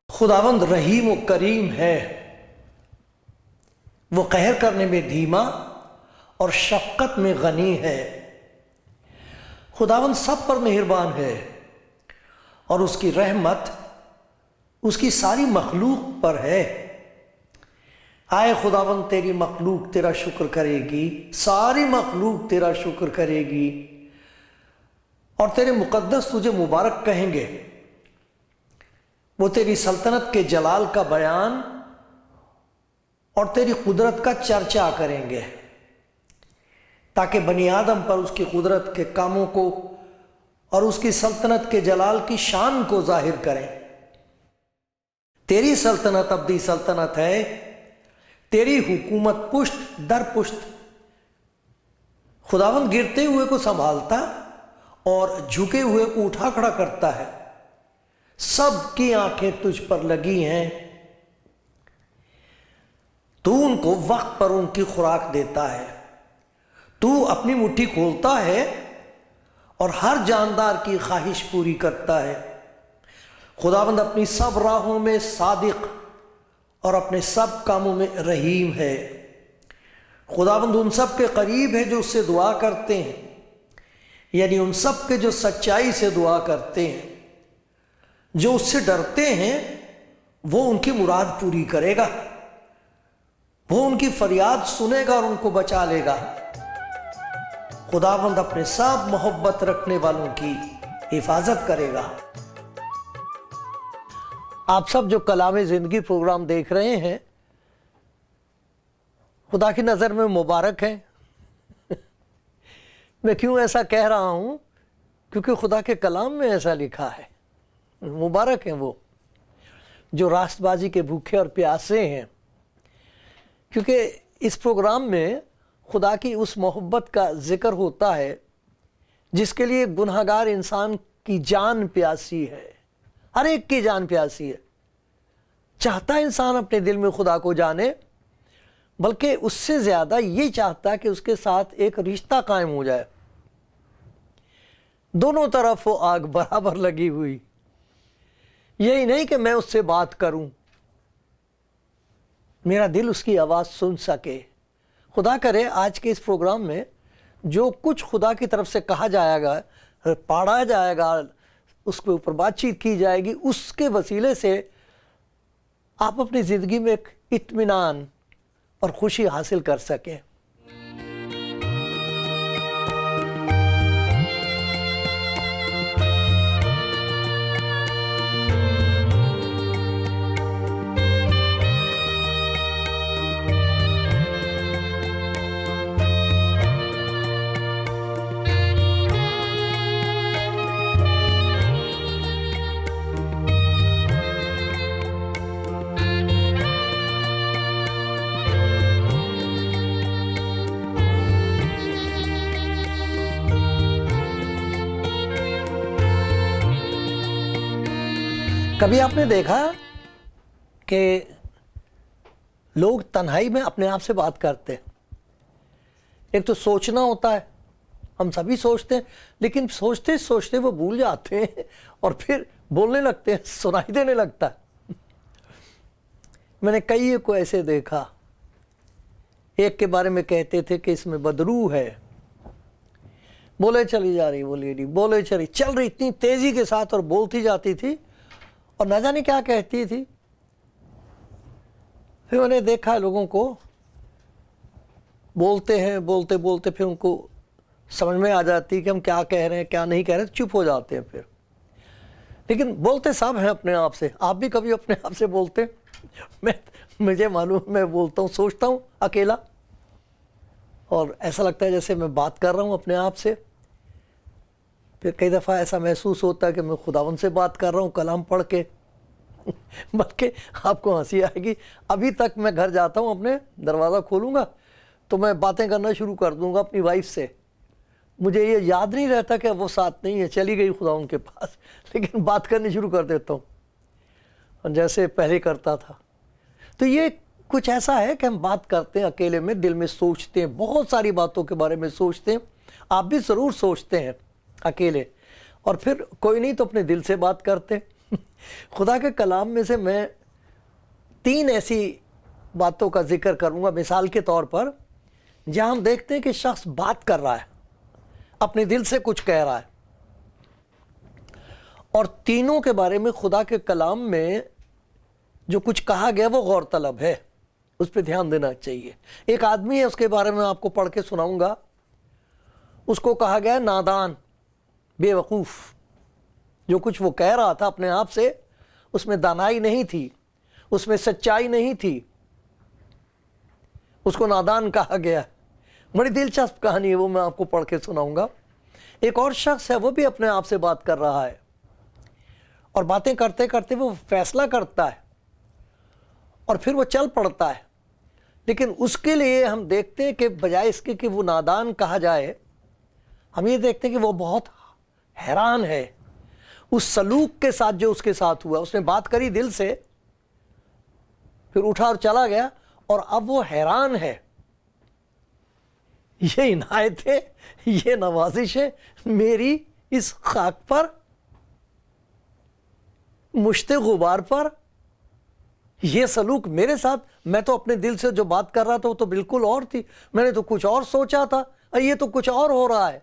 خداوند رحیم و کریم ہے، وہ قہر کرنے میں دھیما اور شفقت میں غنی ہے۔ خداوند سب پر مہربان ہے اور اس کی رحمت اس کی ساری مخلوق پر ہے۔ آئے خداوند، تیری مخلوق تیرا شکر کرے گی، ساری مخلوق تیرا شکر کرے گی، اور تیرے مقدس تجھے مبارک کہیں گے۔ وہ تیری سلطنت کے جلال کا بیان اور تیری قدرت کا چرچا کریں گے، تاکہ بنی آدم پر اس کی قدرت کے کاموں کو اور اس کی سلطنت کے جلال کی شان کو ظاہر کریں۔ تیری سلطنت ابدی سلطنت ہے، تیری حکومت پشت در پشت۔ خداوند گرتے ہوئے کو سنبھالتا اور جھکے ہوئے کو اٹھا کھڑا کرتا ہے۔ سب کی آنکھیں تجھ پر لگی ہیں، تو ان کو وقت پر ان کی خوراک دیتا ہے۔ تو اپنی مٹھی کھولتا ہے اور ہر جاندار کی خواہش پوری کرتا ہے۔ خداوند اپنی سب راہوں میں صادق اور اپنے سب کاموں میں رحیم ہے۔ خداوند ان سب کے قریب ہے جو اس سے دعا کرتے ہیں، یعنی ان سب کے جو سچائی سے دعا کرتے ہیں۔ جو اس سے ڈرتے ہیں وہ ان کی مراد پوری کرے گا، وہ ان کی فریاد سنے گا اور ان کو بچا لے گا۔ خداوند اپنے سب محبت رکھنے والوں کی حفاظت کرے گا۔ آپ سب جو کلام زندگی پروگرام دیکھ رہے ہیں، خدا کی نظر میں مبارک ہیں۔ میں کیوں ایسا کہہ رہا ہوں؟ کیونکہ خدا کے کلام میں ایسا لکھا ہے۔ مبارک ہیں وہ جو راست بازی کے بھوکے اور پیاسے ہیں، کیونکہ اس پروگرام میں خدا کی اس محبت کا ذکر ہوتا ہے جس کے لیے گنہگار انسان کی جان پیاسی ہے۔ ہر ایک کی جان پیاسی ہے۔ چاہتا انسان اپنے دل میں خدا کو جانے، بلکہ اس سے زیادہ یہ چاہتا کہ اس کے ساتھ ایک رشتہ قائم ہو جائے۔ دونوں طرف وہ آگ برابر لگی ہوئی، یہی نہیں کہ میں اس سے بات کروں، میرا دل اس کی آواز سن سکے۔ خدا کرے آج کے اس پروگرام میں جو کچھ خدا کی طرف سے کہا جائے گا، پڑھا جائے گا، اس کے اوپر بات چیت کی جائے گی، اس کے وسیلے سے آپ اپنی زندگی میں ایک اطمینان اور خوشی حاصل کر سکیں۔ کبھی آپ نے دیکھا کہ لوگ تنہائی میں اپنے آپ سے بات کرتے ہیں؟ ایک تو سوچنا ہوتا ہے، ہم سبھی سوچتے ہیں، لیکن سوچتے سوچتے وہ بھول جاتے ہیں اور پھر بولنے لگتے ہیں، سنائی دینے لگتا ہے۔ میں نے کئی کو ایسے دیکھا، ایک کے بارے میں کہتے تھے کہ اس میں بدروح ہے، بولے چلی جا رہی وہ لیڈی، بولے چل رہی اتنی تیزی کے ساتھ اور بولتی جاتی تھی اور نہ جانے کیا کہتی تھی۔ پھر میں نے دیکھا لوگوں کو بولتے ہیں، بولتے بولتے پھر ان کو سمجھ میں آ جاتی کہ ہم کیا کہہ رہے ہیں کیا نہیں کہہ رہے، چپ ہو جاتے ہیں پھر۔ لیکن بولتے سب ہیں اپنے آپ سے۔ آپ بھی کبھی اپنے آپ سے بولتے؟ مجھے معلوم، میں بولتا ہوں، سوچتا ہوں اکیلا، اور ایسا لگتا ہے جیسے میں بات کر رہا ہوں اپنے آپ سے۔ پھر کئی دفعہ ایسا محسوس ہوتا ہے کہ میں خداوند سے بات کر رہا ہوں کلام پڑھ کے، بلکہ آپ کو ہنسی آئے گی، ابھی تک میں گھر جاتا ہوں، اپنے دروازہ کھولوں گا تو میں باتیں کرنا شروع کر دوں گا اپنی وائف سے، مجھے یہ یاد نہیں رہتا کہ وہ ساتھ نہیں ہے، چلی گئی خدا ان کے پاس، لیکن بات کرنی شروع کر دیتا ہوں جیسے پہلے کرتا تھا۔ تو یہ کچھ ایسا ہے کہ ہم بات کرتے ہیں اکیلے میں، دل میں سوچتے ہیں، بہت ساری باتوں کے بارے میں سوچتے ہیں، آپ بھی ضرور سوچتے ہیں اکیلے، اور پھر کوئی نہیں تو اپنے دل سے بات کرتے ہیں۔ خدا کے کلام میں سے میں 3 ایسی باتوں کا ذکر کروں گا مثال کے طور پر، جہاں ہم دیکھتے ہیں کہ شخص بات کر رہا ہے، اپنے دل سے کچھ کہہ رہا ہے، اور تینوں کے بارے میں خدا کے کلام میں جو کچھ کہا گیا وہ غور طلب ہے، اس پہ دھیان دینا چاہیے۔ ایک آدمی ہے، اس کے بارے میں آپ کو پڑھ کے سناؤں گا، اس کو کہا گیا نادان، بے وقوف، جو کچھ وہ کہہ رہا تھا اپنے آپ سے اس میں دانائی نہیں تھی، اس میں سچائی نہیں تھی، اس کو نادان کہا گیا۔ بڑی دلچسپ کہانی ہے وہ، میں آپ کو پڑھ کے سناؤں گا۔ ایک اور شخص ہے، وہ بھی اپنے آپ سے بات کر رہا ہے، اور باتیں کرتے کرتے وہ فیصلہ کرتا ہے اور پھر وہ چل پڑتا ہے، لیکن اس کے لیے ہم دیکھتے ہیں کہ بجائے اس کے کہ وہ نادان کہا جائے، ہم یہ دیکھتے ہیں کہ وہ بہت حیران ہے اس سلوک کے ساتھ جو اس کے ساتھ ہوا۔ اس نے بات کری دل سے، پھر اٹھا اور چلا گیا، اور اب وہ حیران ہے۔ یہ عنایت ہے، یہ نوازش ہے میری اس خاک پر، مشت غبار پر، یہ سلوک میرے ساتھ، میں تو اپنے دل سے جو بات کر رہا تھا وہ تو بالکل اور تھی، میں نے تو کچھ اور سوچا تھا، یہ تو کچھ اور ہو رہا ہے۔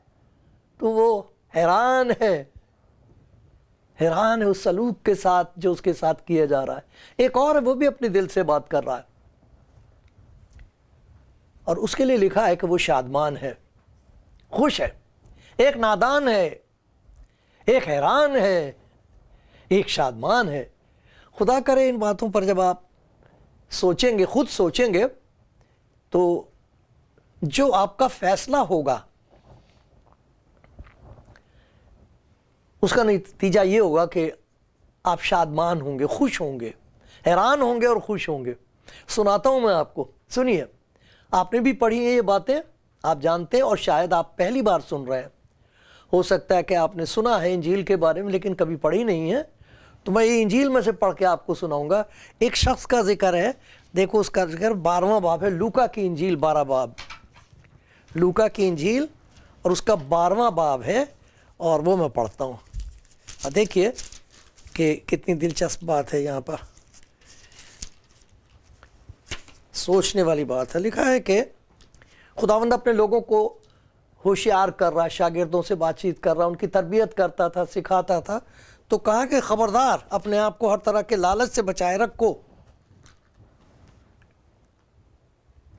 تو وہ حیران ہے اس سلوک کے ساتھ جو اس کے ساتھ کیا جا رہا ہے۔ ایک اور ہے، وہ بھی اپنے دل سے بات کر رہا ہے، اور اس کے لیے لکھا ہے کہ وہ شادمان ہے، خوش ہے۔ ایک نادان ہے، ایک حیران ہے، ایک شادمان ہے۔ خدا کرے ان باتوں پر جب آپ سوچیں گے، خود سوچیں گے، تو جو آپ کا فیصلہ ہوگا اس کا نتیجہ یہ ہوگا کہ آپ شادمان ہوں گے، خوش ہوں گے، حیران ہوں گے اور خوش ہوں گے۔ سناتا ہوں میں آپ کو، سنیے۔ آپ نے بھی پڑھی ہیں یہ باتیں، آپ جانتے ہیں، اور شاید آپ پہلی بار سن رہے ہیں، ہو سکتا ہے کہ آپ نے سنا ہے انجیل کے بارے میں لیکن کبھی پڑھی نہیں ہے، تو میں یہ انجیل میں سے پڑھ کے آپ کو سناؤں گا۔ ایک شخص کا ذکر ہے، دیکھو اس کا ذکر 12واں باب ہے، لوکا کی انجیل 12 باب، لوکا کی انجیل اور اس کا 12واں باب ہے، اور وہ میں پڑھتا ہوں۔ دیکھیے کہ کتنی دلچسپ بات ہے، یہاں پر سوچنے والی بات ہے۔ لکھا ہے کہ خداوند اپنے لوگوں کو ہوشیار کر رہا، شاگردوں سے بات چیت کر رہا، ان کی تربیت کرتا تھا، سکھاتا تھا، تو کہا کہ خبردار، اپنے آپ کو ہر طرح کے لالچ سے بچائے رکھو،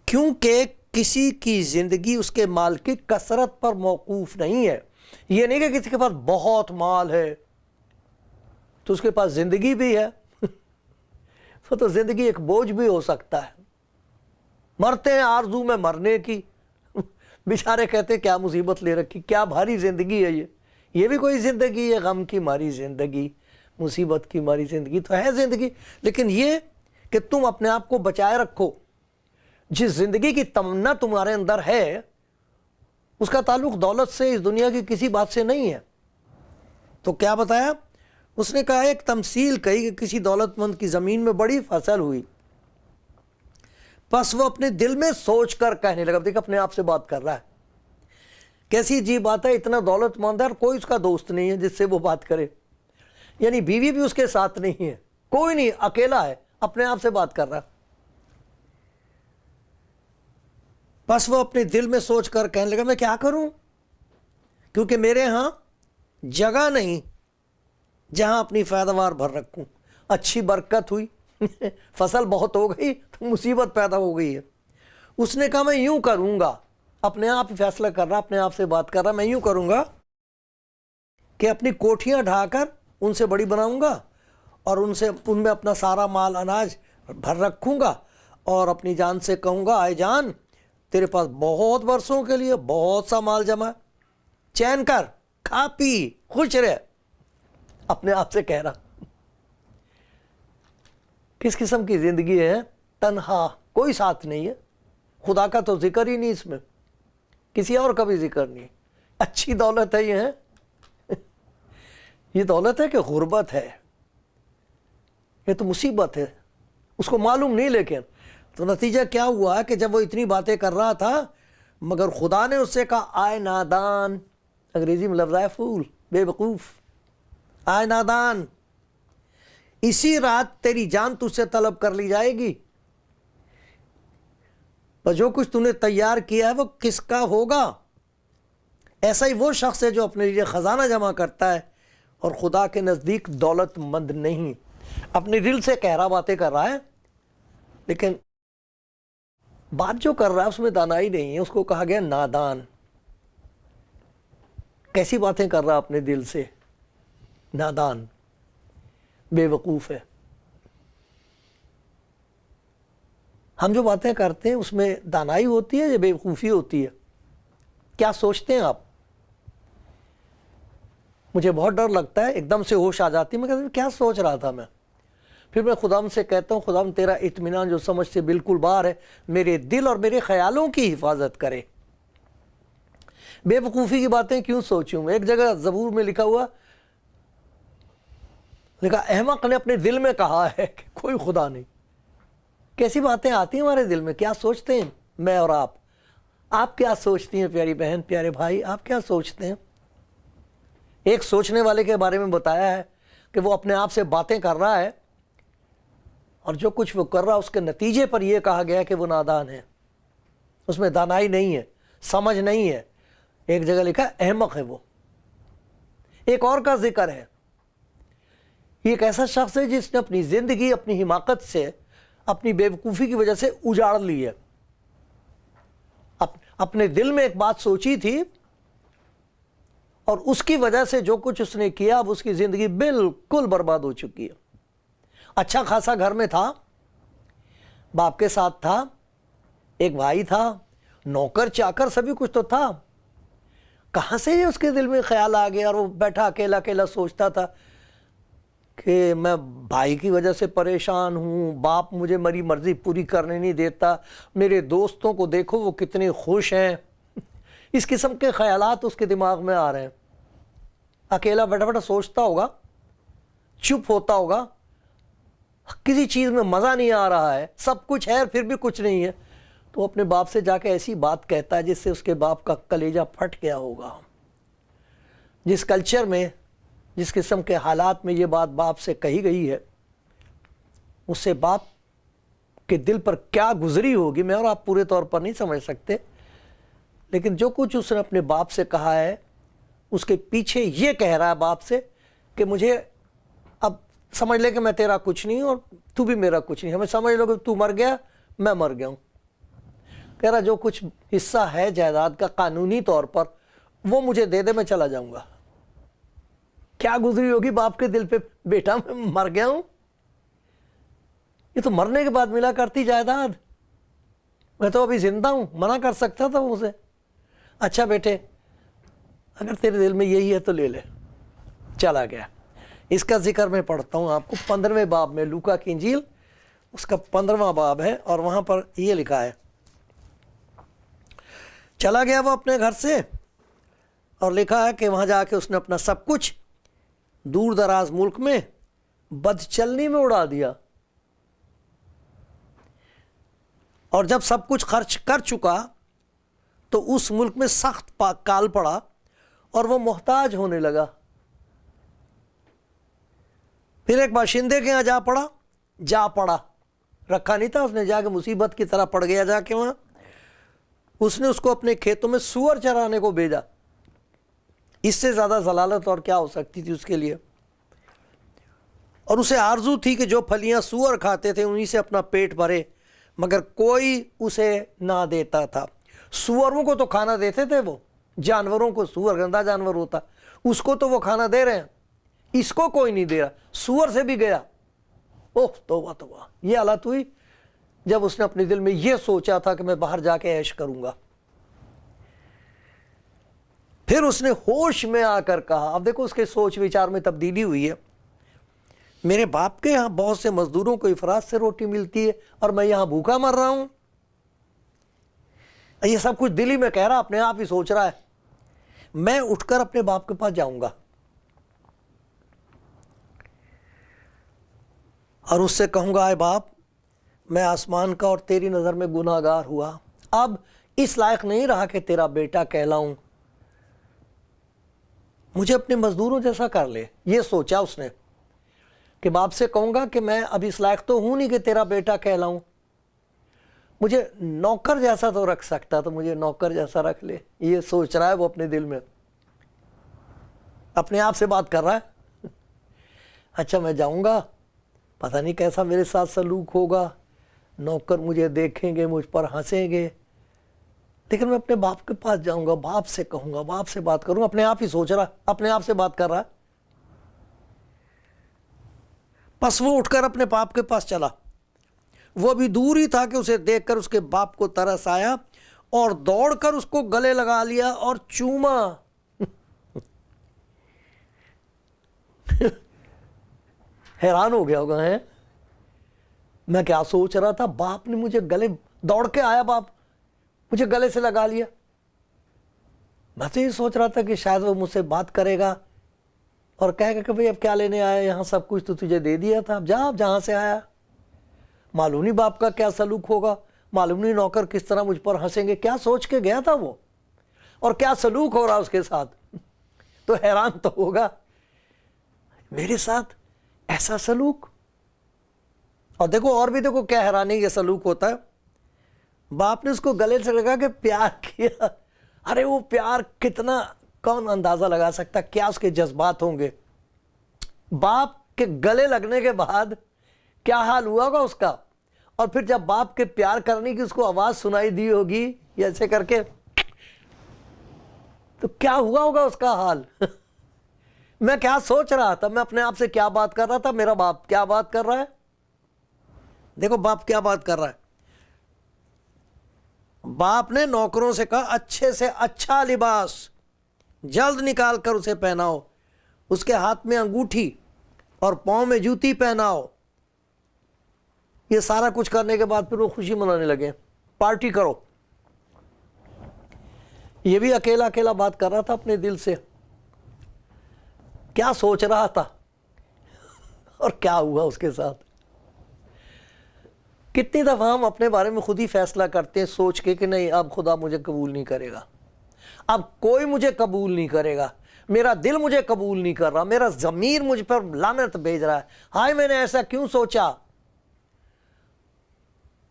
کیونکہ کسی کی زندگی اس کے مال کی کثرت پر موقوف نہیں ہے۔ یہ نہیں کہ کسی کے پاس بہت مال ہے تو اس کے پاس زندگی بھی ہے، تو زندگی ایک بوجھ بھی ہو سکتا ہے۔ مرتے ہیں آرزو میں مرنے کی، بیچارے کہتے کیا مصیبت لے رکھی، کیا بھاری زندگی ہے یہ بھی کوئی زندگی ہے؟ غم کی ماری زندگی، مصیبت کی ماری زندگی تو ہے زندگی، لیکن یہ کہ تم اپنے آپ کو بچائے رکھو، جس زندگی کی تمنا تمہارے اندر ہے اس کا تعلق دولت سے، اس دنیا کی کسی بات سے نہیں ہے۔ تو کیا بتایا اس نے؟ کہا ایک تمثیل کہی کہ کسی دولت مند کی زمین میں بڑی فصل ہوئی، پس وہ اپنے دل میں سوچ کر کہنے لگا۔ دیکھ اپنے آپ سے بات کر رہا ہے، کیسی عجیب بات ہے، اتنا دولت مند ہے اور کوئی اس کا دوست نہیں ہے جس سے وہ بات کرے، یعنی بیوی بھی اس کے ساتھ نہیں ہے، کوئی نہیں، اکیلا ہے، اپنے آپ سے بات کر رہا۔ بس وہ اپنے دل میں سوچ کر کہنے لگا میں کیا کروں، کیونکہ میرے ہاں جگہ نہیں جہاں اپنی پیداوار بھر رکھوں۔ اچھی برکت ہوئی، فصل بہت ہو گئی تو مصیبت پیدا ہو گئی ہے۔ اس نے کہا میں یوں کروں گا، اپنے آپ فیصلہ کر رہا، اپنے آپ سے بات کر رہا، میں یوں کروں گا کہ اپنی کوٹھیاں ڈھا کر ان سے بڑی بناؤں گا، اور ان میں اپنا سارا مال اناج بھر رکھوں گا، اور اپنی جان سے کہوں گا آئے جان، تیرے پاس بہت برسوں کے لیے بہت سا مال جمع ہے، چین کر، کھا پی، خوش رہ۔ اپنے آپ سے کہہ رہا۔ کس قسم کی زندگی ہے؟ تنہا، کوئی ساتھ نہیں ہے، خدا کا تو ذکر ہی نہیں اس میں، کسی اور کا بھی ذکر نہیں۔ اچھی دولت ہے یہ ہے یہ دولت ہے کہ غربت ہے؟ یہ تو مصیبت ہے، اس کو معلوم نہیں۔ لیکن تو نتیجہ کیا ہوا کہ جب وہ اتنی باتیں کر رہا تھا مگر خدا نے اس سے کہا آئے نادان، انگریزی میں لفظ ہے فول، بے وقوف، آئے نادان، اسی رات تیری جان تجھ سے طلب کر لی جائے گی۔ پر جو کچھ تو نے تیار کیا ہے وہ کس کا ہوگا؟ ایسا ہی وہ شخص ہے جو اپنے لیے خزانہ جمع کرتا ہے اور خدا کے نزدیک دولت مند نہیں۔ اپنے دل سے کہہ رہا، باتیں کر رہا ہے، لیکن بات جو کر رہا ہے اس میں دانائی نہیں ہے۔ اس کو کہا گیا نادان۔ کیسی باتیں کر رہا اپنے دل سے؟ نادان، بے وقوف ہے۔ ہم جو باتیں کرتے ہیں اس میں دانائی ہوتی ہے یا بے وقوفی ہوتی ہے؟ کیا سوچتے ہیں آپ؟ مجھے بہت ڈر لگتا ہے، ایک دم سے ہوش آ جاتی ہے، میں کہتا ہوں کیا سوچ رہا تھا میں؟ پھر میں خدا سے کہتا ہوں خدا تیرا اطمینان جو سمجھ سے بالکل باہر ہے میرے دل اور میرے خیالوں کی حفاظت کرے۔ بے وقوفی کی باتیں کیوں سوچوں؟ ایک جگہ زبور میں لکھا ہوا، لکھا احمق نے اپنے دل میں کہا ہے کہ کوئی خدا نہیں۔ کیسی باتیں آتی ہیں ہمارے دل میں؟ کیا سوچتے ہیں میں اور آپ کیا سوچتی ہیں پیاری بہن، پیارے بھائی، آپ کیا سوچتے ہیں؟ ایک سوچنے والے کے بارے میں بتایا ہے کہ وہ اپنے آپ سے باتیں کر رہا ہے اور جو کچھ وہ کر رہا ہے اس کے نتیجے پر یہ کہا گیا کہ وہ نادان ہے، اس میں دانائی نہیں ہے، سمجھ نہیں ہے۔ ایک جگہ لکھا احمق ہے وہ۔ ایک اور کا ذکر ہے، یہ ایک ایسا شخص ہے جس نے اپنی زندگی اپنی حماقت سے، اپنی بے وقوفی کی وجہ سے اجاڑ لی ہے۔ اپنے دل میں ایک بات سوچی تھی اور اس کی وجہ سے جو کچھ اس نے کیا اب اس کی زندگی بالکل برباد ہو چکی ہے۔ اچھا خاصا گھر میں تھا، باپ کے ساتھ تھا، ایک بھائی تھا، نوکر چاکر سبھی کچھ تو تھا۔ کہاں سے یہ اس کے دل میں خیال آ گیا اور وہ بیٹھا اکیلا اکیلا سوچتا تھا کہ میں بھائی کی وجہ سے پریشان ہوں، باپ مجھے میری مرضی پوری کرنے نہیں دیتا، میرے دوستوں کو دیکھو وہ کتنے خوش ہیں۔ اس قسم کے خیالات اس کے دماغ میں آ رہے ہیں۔ اکیلا بیٹھا بیٹھا سوچتا ہوگا، چپ ہوتا ہوگا، کسی چیز میں مزہ نہیں آ رہا ہے، سب کچھ ہے پھر بھی کچھ نہیں ہے، تو اپنے باپ سے جا کے ایسی بات کہتا ہے جس سے اس کے باپ کا کلیجہ پھٹ گیا ہوگا۔ جس کلچر میں، جس قسم کے حالات میں یہ بات باپ سے کہی گئی ہے، اس سے باپ کے دل پر کیا گزری ہوگی میں اور آپ پورے طور پر نہیں سمجھ سکتے۔ لیکن جو کچھ اس نے اپنے باپ سے کہا ہے اس کے پیچھے یہ کہہ رہا ہے باپ سے کہ مجھے اب سمجھ لے کہ میں تیرا کچھ نہیں اور تو بھی میرا کچھ نہیں، ہمیں سمجھ لو کہ تو مر گیا میں مر گیا ہوں۔ کہہ رہا جو کچھ حصہ ہے جائیداد کا قانونی طور پر وہ مجھے دے دے، میں چلا جاؤں گا۔ کیا گزری ہوگی باپ کے دل پہ، بیٹا میں مر گیا ہوں، یہ تو مرنے کے بعد ملا کرتی جائیداد، میں تو ابھی زندہ ہوں، منع کر سکتا تھا وہ اسے۔ اچھا بیٹے اگر تیرے دل میں یہی ہے تو لے لے، چلا گیا۔ اس کا ذکر میں پڑھتا ہوں آپ کو 15ویں باب میں، لوکا کی انجیل اس کا 15واں باب ہے اور وہاں پر یہ لکھا ہے، چلا گیا وہ اپنے گھر سے اور لکھا ہے کہ وہاں جا کے اس نے اپنا سب کچھ دور دراز ملک میں بد چلنی میں اڑا دیا، اور جب سب کچھ خرچ کر چکا تو اس ملک میں سخت کال پڑا اور وہ محتاج ہونے لگا۔ پھر ایک باشندے کے یہاں جا پڑا، رکھا نہیں تھا اس نے، جا کے مصیبت کی طرح پڑ گیا جا کے وہاں۔ اس نے اس کو اپنے کھیتوں میں سور چرانے کو بھیجا۔ اس سے زیادہ ضلالت اور کیا ہو سکتی تھی اس کے لیے؟ اور اسے آرزو تھی کہ جو پھلیاں سور کھاتے تھے انہی سے اپنا پیٹ بھرے، مگر کوئی اسے نہ دیتا تھا۔ سوروں کو تو کھانا دیتے تھے وہ، جانوروں کو، سور گندا جانور ہوتا، اس کو تو وہ کھانا دے رہے ہیں، اس کو کوئی نہیں دے رہا، سور سے بھی گیا۔ اوہ توبہ توبہ، یہ حالت ہوئی جب اس نے اپنے دل میں یہ سوچا تھا کہ میں باہر جا کے عیش کروں گا۔ پھر اس نے ہوش میں آ کر کہا، اب دیکھو اس کے سوچ وچار میں تبدیلی ہوئی ہے، میرے باپ کے یہاں بہت سے مزدوروں کو افراد سے روٹی ملتی ہے اور میں یہاں بھوکا مر رہا ہوں. یہ سب کچھ دل ہی میں کہہ رہا، اپنے آپ ہی سوچ رہا ہے. میں اٹھ کر اپنے باپ کے پاس جاؤں گا اور اس سے کہوں گا، اے باپ، میں آسمان کا اور تیری نظر میں گناہ گار ہوا، اب اس لائق نہیں رہا کہ تیرا بیٹا کہلاؤں، مجھے اپنے مزدوروں جیسا کر لے. یہ سوچا اس نے کہ باپ سے کہوں گا کہ میں اب اس لائق تو ہوں نہیں کہ تیرا بیٹا کہلاؤں، مجھے نوکر جیسا تو رکھ سکتا تو مجھے نوکر جیسا رکھ لے. یہ سوچ رہا ہے وہ اپنے دل میں، اپنے آپ سے بات کر رہا ہے. اچھا میں جاؤں گا، پتہ نہیں کیسا میرے ساتھ سلوک ہوگا، نوکر مجھے دیکھیں گے، مجھ پر ہنسیں گے، لیکن میں اپنے باپ کے پاس جاؤں گا، باپ سے کہوں گا، باپ سے بات کروں. اپنے آپ ہی سوچ رہا، اپنے آپ سے بات کر رہا. پس وہ اٹھ کر اپنے باپ کے پاس چلا. وہ بھی دور ہی تھا کہ اسے دیکھ کر اس کے باپ کو ترس آیا اور دوڑ کر اس کو گلے لگا لیا اور چوما. حیران ہو گیا ہوگا، ہے میں کیا سوچ رہا تھا، باپ نے مجھے گلے، دوڑ کے آیا باپ، مجھے گلے سے لگا لیا. میں تو یہ سوچ رہا تھا کہ شاید وہ مجھ سے بات کرے گا اور کہے گا کہ بھئی اب کیا لینے آیا، یہاں سب کچھ تو تجھے دے دیا تھا، اب جا، اب جہاں سے آیا. معلوم نہیں باپ کا کیا سلوک ہوگا، معلوم نہیں نوکر کس طرح مجھ پر ہنسیں گے. کیا سوچ کے گیا تھا وہ، اور کیا سلوک ہو رہا اس کے ساتھ. تو حیران تو ہوگا، میرے ساتھ ایسا سلوک. اور دیکھو اور بھی دیکھو کیا حیرانی یہ سلوک ہوتا ہے. باپ نے اس کو گلے سے لگا کہ پیار کیا. ارے وہ پیار کتنا، کون اندازہ لگا سکتا کیا اس کے جذبات ہوں گے. باپ کے گلے لگنے کے بعد کیا حال ہوا ہوگا اس کا. اور پھر جب باپ کے پیار کرنے کی اس کو آواز سنائی دی ہوگی ایسے کر کے، تو کیا ہوا ہوگا اس کا حال. میں کیا سوچ رہا تھا، میں اپنے آپ سے کیا بات کر رہا تھا، میرا باپ کیا بات کر رہا ہے. دیکھو باپ کیا بات کر رہا ہے. باپ نے نوکروں سے کہا، اچھے سے اچھا لباس جلد نکال کر اسے پہناؤ، اس کے ہاتھ میں انگوٹھی اور پاؤں میں جوتی پہناؤ. یہ سارا کچھ کرنے کے بعد پھر وہ خوشی منانے لگے، پارٹی کرو. یہ بھی اکیلا اکیلا بات کر رہا تھا اپنے دل سے، کیا سوچ رہا تھا اور کیا ہوا اس کے ساتھ. کتنی دفعہ ہم اپنے بارے میں خود ہی فیصلہ کرتے ہیں سوچ کے کہ نہیں اب خدا مجھے قبول نہیں کرے گا، اب کوئی مجھے قبول نہیں کرے گا، میرا دل مجھے قبول نہیں کر رہا، میرا ضمیر مجھ پر لعنت بھیج رہا ہے، ہائے میں نے ایسا کیوں سوچا،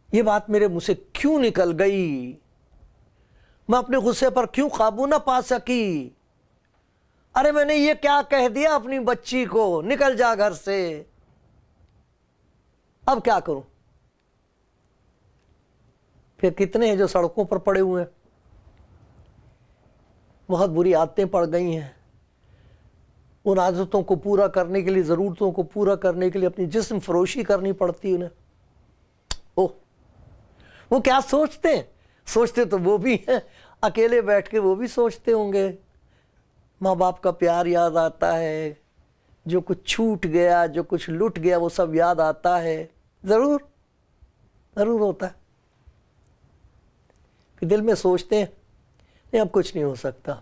یہ بات میرے منہ سے کیوں نکل گئی، میں اپنے غصے پر کیوں قابو نہ پا سکی، ارے میں نے یہ کیا کہہ دیا اپنی بچی کو، نکل جا گھر سے، اب کیا کروں. پھر کتنے ہیں جو سڑکوں پر پڑے ہوئے ہیں، بہت بری عادتیں پڑ گئی ہیں، ان عادتوں کو پورا کرنے کے لیے، ضرورتوں کو پورا کرنے کے لیے اپنی جسم فروشی کرنی پڑتی انہیں. وہ کیا سوچتے ہیں، سوچتے تو وہ بھی ہیں، اکیلے بیٹھ کے وہ بھی سوچتے ہوں گے، ماں باپ کا پیار یاد آتا ہے، جو کچھ چھوٹ گیا، جو کچھ لٹ گیا وہ سب یاد آتا ہے. ضرور ضرور ہوتا ہے. کہ دل میں سوچتے ہیں نہیں اب کچھ نہیں ہو سکتا،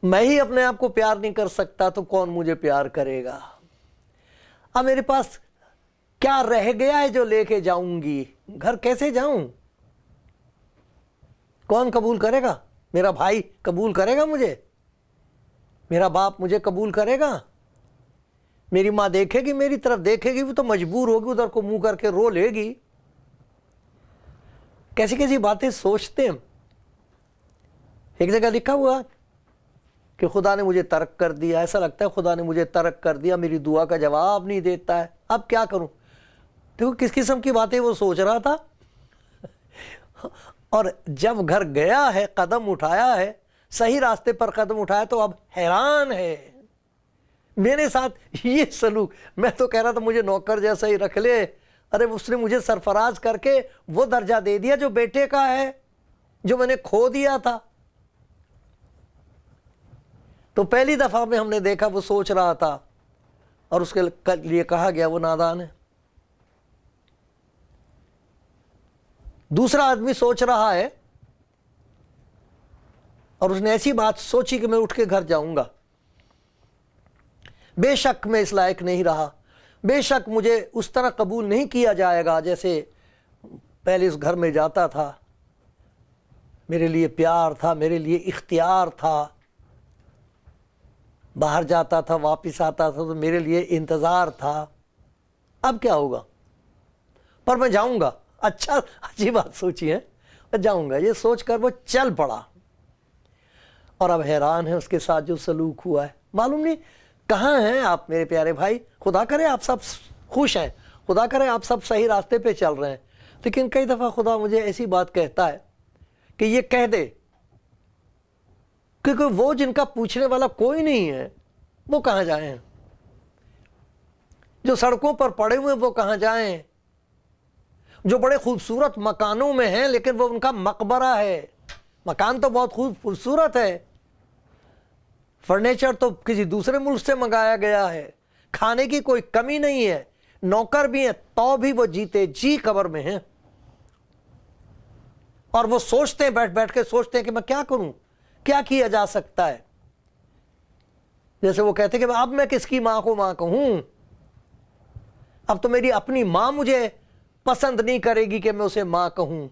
میں ہی اپنے آپ کو پیار نہیں کر سکتا تو کون مجھے پیار کرے گا، اب میرے پاس کیا رہ گیا ہے جو لے کے جاؤں گی، گھر کیسے جاؤں، کون قبول کرے گا، میرا بھائی قبول کرے گا مجھے، میرا باپ مجھے قبول کرے گا، میری ماں دیکھے گی، میری طرف دیکھے گی، وہ تو مجبور ہوگی ادھر کو منہ کر کے رو لے گی. کیسی کیسی باتیں سوچتے ہیں. ایک جگہ لکھا ہوا کہ خدا نے مجھے ترک کر دیا، ایسا لگتا ہے خدا نے مجھے ترک کر دیا، میری دعا کا جواب نہیں دیتا ہے، اب کیا کروں. دیکھو کس قسم کی باتیں وہ سوچ رہا تھا. اور جب گھر گیا ہے، قدم اٹھایا ہے، صحیح راستے پر قدم اٹھایا تو اب حیران ہے. میرے ساتھ یہ سلوک، میں تو کہہ رہا تھا مجھے نوکر جیسا ہی رکھ لے، ارے اس نے مجھے سرفراز کر کے وہ درجہ دے دیا جو بیٹے کا ہے، جو میں نے کھو دیا تھا. تو پہلی دفعہ میں ہم نے دیکھا وہ سوچ رہا تھا اور اس کے لیے کہا گیا وہ نادان ہے. دوسرا آدمی سوچ رہا ہے اور اس نے ایسی بات سوچی کہ میں اٹھ کے گھر جاؤں گا. بے شک میں اس لائق نہیں رہا, بے شک مجھے اس طرح قبول نہیں کیا جائے گا جیسے پہلے اس گھر میں جاتا تھا. میرے لیے پیار تھا, میرے لیے اختیار تھا, باہر جاتا تھا واپس آتا تھا تو میرے لیے انتظار تھا. اب کیا ہوگا؟ پر میں جاؤں گا. اچھی بات سوچی ہے, جاؤں گا. یہ سوچ کر وہ چل پڑا اور اب حیران ہے اس کے ساتھ جو سلوک ہوا ہے. معلوم نہیں کہاں ہیں آپ میرے پیارے بھائی. خدا کرے آپ سب خوش ہیں, خدا کرے آپ سب صحیح راستے پہ چل رہے ہیں. لیکن کئی دفعہ خدا مجھے ایسی بات کہتا ہے کہ یہ کہہ دے, کیونکہ وہ جن کا پوچھنے والا کوئی نہیں ہے وہ کہاں جائیں, جو سڑکوں پر پڑے ہوئے وہ کہاں جائیں, جو بڑے خوبصورت مکانوں میں ہیں لیکن وہ ان کا مقبرہ ہے. مکان تو بہت خوبصورت ہے, فرنیچر تو کسی دوسرے ملک سے منگایا گیا ہے, کھانے کی کوئی کمی نہیں ہے, نوکر بھی ہیں, تو بھی وہ جیتے جی قبر میں ہیں. اور وہ سوچتے ہیں, بیٹھ بیٹھ کے سوچتے ہیں کہ میں کیا کروں, کیا کیا جا سکتا ہے. جیسے وہ کہتے ہیں کہ اب میں کس کی ماں کو ماں کہوں, اب تو میری اپنی ماں مجھے پسند نہیں کرے گی کہ میں اسے ماں کہوں.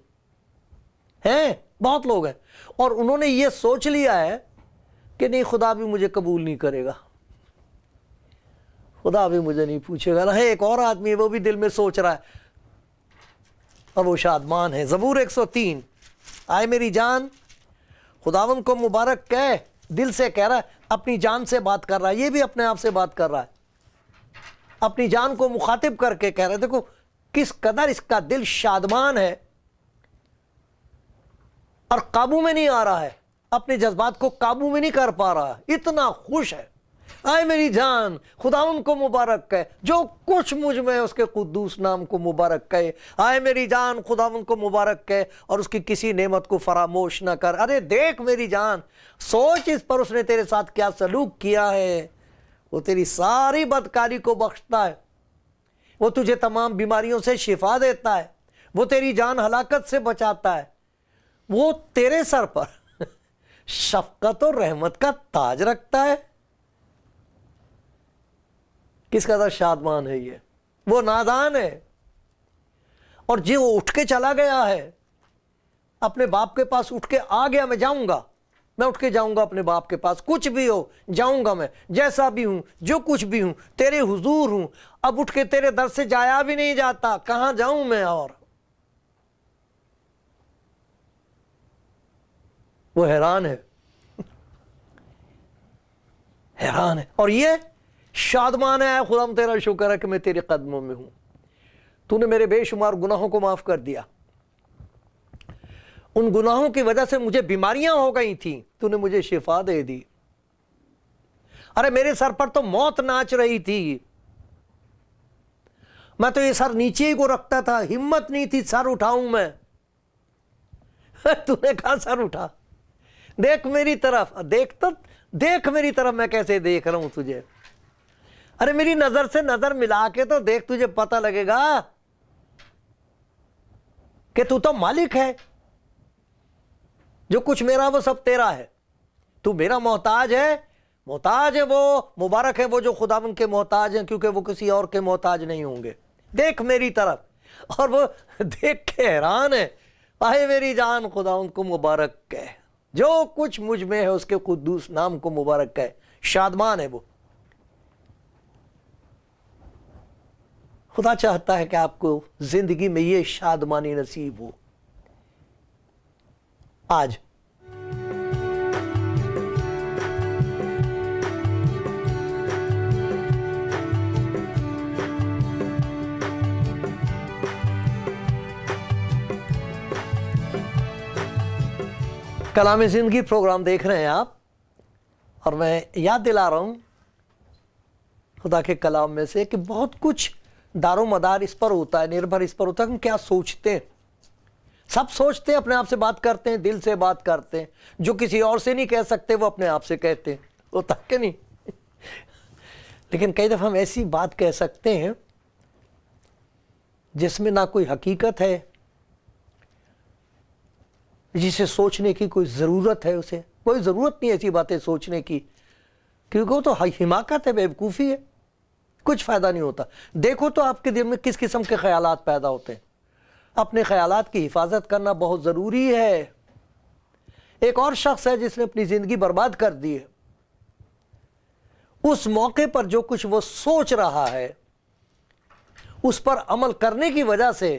ہیں بہت لوگ ہیں اور انہوں نے یہ سوچ لیا ہے کہ نہیں خدا بھی مجھے قبول نہیں کرے گا, خدا بھی مجھے نہیں پوچھے گا. ایک اور آدمی ہے وہ بھی دل میں سوچ رہا ہے اور وہ شادمان ہے. زبور 103, آئے میری جان خداوند کو مبارک کہہ. دل سے کہہ رہا ہے, اپنی جان سے بات کر رہا ہے, یہ بھی اپنے آپ سے بات کر رہا ہے, اپنی جان کو مخاطب کر کے کہہ رہا ہے. دیکھو کس قدر اس کا دل شادمان ہے اور قابو میں نہیں آ رہا ہے, اپنے جذبات کو قابو میں نہیں کر پا رہا, اتنا خوش ہے. آئے میری جان خداوند کو مبارک کہے, جو کچھ مجھ میں ہے اس کے قدوس نام کو مبارک کہے. آئے میری جان خداوند کو مبارک کہے اور اس کی کسی نعمت کو فراموش نہ کر. ارے دیکھ میری جان, سوچ اس پر اس نے تیرے ساتھ کیا سلوک کیا ہے. وہ تیری ساری بدکاری کو بخشتا ہے, وہ تجھے تمام بیماریوں سے شفا دیتا ہے, وہ تیری جان ہلاکت سے بچاتا ہے, وہ تیرے سر پر شفقت اور رحمت کا تاج رکھتا ہے. کس قدر شادمان ہے یہ. وہ نادان ہے اور جی وہ اٹھ کے چلا گیا ہے اپنے باپ کے پاس, اٹھ کے آ گیا, میں جاؤں گا, میں اٹھ کے جاؤں گا اپنے باپ کے پاس, کچھ بھی ہو جاؤں گا, میں جیسا بھی ہوں, جو کچھ بھی ہوں, تیرے حضور ہوں. اب اٹھ کے تیرے در سے جایا بھی نہیں جاتا, کہاں جاؤں میں. اور وہ حیران ہے, حیران ہے. اور یہ شادمان ہے, خدا تیرا شکر ہے کہ میں تیرے قدموں میں ہوں, تو نے میرے بے شمار گناہوں کو معاف کر دیا, ان گناہوں کی وجہ سے مجھے بیماریاں ہو گئی تھیں, تو نے مجھے شفا دے دی. ارے میرے سر پر تو موت ناچ رہی تھی, میں تو یہ سر نیچے ہی کو رکھتا تھا, ہمت نہیں تھی سر اٹھاؤں میں. تو نے کہا سر اٹھا, دیکھ میری طرف, دیکھ میری طرف میں کیسے دیکھ رہا ہوں تجھے. ارے میری نظر سے نظر ملا کے تو دیکھ, تجھے پتہ لگے گا کہ تو مالک ہے, جو کچھ میرا وہ سب تیرا ہے, تو میرا محتاج ہے. محتاج ہے وہ, مبارک ہے وہ جو خداوند کے محتاج ہیں, کیونکہ وہ کسی اور کے محتاج نہیں ہوں گے. دیکھ میری طرف, اور وہ دیکھ کے حیران ہے. آئے میری جان خداوند کو مبارک کہے, جو کچھ مجھ میں ہے اس کے قدوس نام کو مبارک کہے. شادمان ہے وہ. خدا چاہتا ہے کہ آپ کو زندگی میں یہ شادمانی نصیب ہو. آج کلام زندگی پروگرام دیکھ رہے ہیں آپ, اور میں یاد دلا رہا ہوں خدا کے کلام میں سے کہ بہت کچھ دار و مدار اس پر ہوتا ہے, نربھر اس پر ہوتا ہے کہ ہم کیا سوچتے ہیں. سب سوچتے ہیں, اپنے آپ سے بات کرتے ہیں, دل سے بات کرتے ہیں, جو کسی اور سے نہیں کہہ سکتے وہ اپنے آپ سے کہتے ہیں. ہوتا کہ نہیں؟ لیکن کئی دفعہ ہم ایسی بات کہہ سکتے ہیں جس میں نہ کوئی حقیقت ہے، جسے سوچنے کی کوئی ضرورت ہے، اسے کوئی ضرورت نہیں ایسی باتیں سوچنے کی، کیونکہ وہ تو حماقت ہے، بیوقوفی ہے، کچھ فائدہ نہیں ہوتا۔ دیکھو تو آپ کے دل میں کس قسم کے خیالات پیدا ہوتے ہیں۔ اپنے خیالات کی حفاظت کرنا بہت ضروری ہے۔ ایک اور شخص ہے جس نے اپنی زندگی برباد کر دی ہے، اس موقع پر جو کچھ وہ سوچ رہا ہے اس پر عمل کرنے کی وجہ سے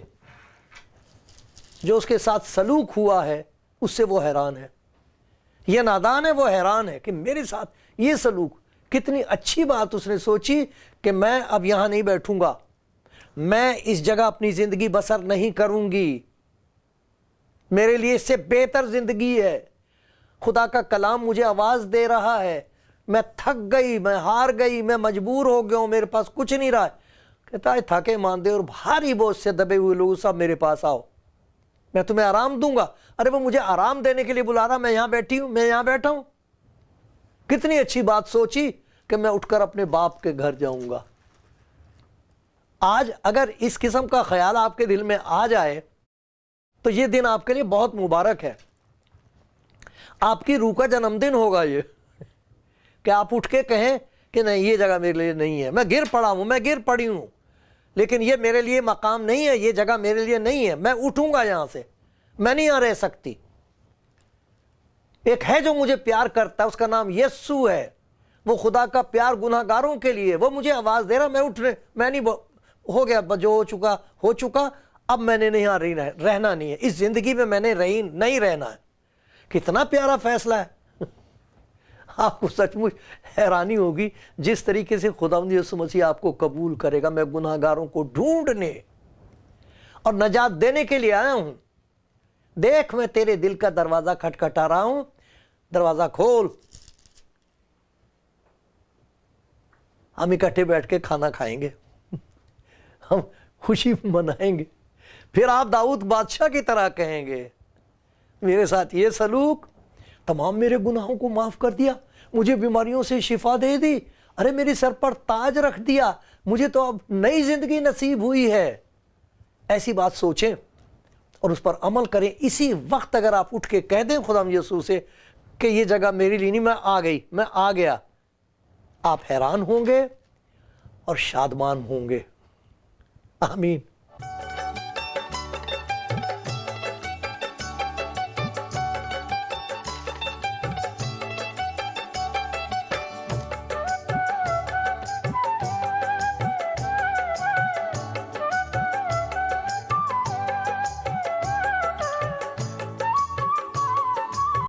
جو اس کے ساتھ سلوک ہوا ہے اس سے وہ حیران ہے۔ یہ نادان ہے، وہ حیران ہے کہ میرے ساتھ یہ سلوک، کتنی اچھی بات اس نے سوچی کہ میں اب یہاں نہیں بیٹھوں گا، میں اس جگہ اپنی زندگی بسر نہیں کروں گی، میرے لیے اس سے بہتر زندگی ہے۔ خدا کا کلام مجھے آواز دے رہا ہے، میں تھک گئی، میں ہار گئی، میں مجبور ہو گیا ہوں، میرے پاس کچھ نہیں رہا ہے۔ کہتا ہے تھکے ماندے اور بھاری بوجھ سے دبے ہوئے لوگ سب میرے پاس آؤ، میں تمہیں آرام دوں گا۔ ارے وہ مجھے آرام دینے کے لیے بلا رہا، میں یہاں بیٹھی ہوں، میں یہاں بیٹھا ہوں۔ کتنی اچھی بات سوچی کہ میں اٹھ کر اپنے باپ کے گھر جاؤں گا۔ آج اگر اس قسم کا خیال آپ کے دل میں آ جائے تو یہ دن آپ کے لیے بہت مبارک ہے، آپ کی روح کا جنم دن ہوگا یہ، کہ آپ اٹھ کے کہیں کہ نہیں یہ جگہ میرے لیے نہیں ہے، میں گر پڑا ہوں، میں گر پڑی ہوں، لیکن یہ میرے لیے مقام نہیں ہے، یہ جگہ میرے لیے نہیں ہے، میں اٹھوں گا یہاں سے، میں نہیں یہاں رہ سکتی۔ ایک ہے جو مجھے پیار کرتا ہے، اس کا نام یسوع ہے، وہ خدا کا پیار گناہ گاروں کے لیے، وہ مجھے آواز دے رہا، میں اٹھ رہے، میں نہیں، ہو گیا جو ہو چکا، اب میں نے نہیں یہاں رہنا نہیں ہے، اس زندگی میں میں نے نہیں رہنا ہے۔ کتنا پیارا فیصلہ ہے۔ آپ کو سچ مچ حیرانی ہوگی جس طریقے سے خداوند یسوع مسیح آپ کو قبول کرے گا۔ میں گناہ گاروں کو ڈھونڈنے اور نجات دینے کے لیے آیا ہوں، دیکھ میں تیرے دل کا دروازہ کھٹکھٹا رہا ہوں، دروازہ کھول، ہم اکٹھے بیٹھ کے کھانا کھائیں گے، ہم خوشی منائیں گے، پھر آپ داؤد بادشاہ کی طرح کہیں گے میرے ساتھ یہ سلوک، تمام میرے گناہوں کو معاف کر دیا، مجھے بیماریوں سے شفا دے دی، ارے میری سر پر تاج رکھ دیا، مجھے تو اب نئی زندگی نصیب ہوئی ہے۔ ایسی بات سوچیں اور اس پر عمل کریں۔ اسی وقت اگر آپ اٹھ کے کہہ دیں خدا یسوع سے کہ یہ جگہ میری لیے نہیں، میں آ گئی، میں آ گیا، آپ حیران ہوں گے اور شادمان ہوں گے۔ آمین۔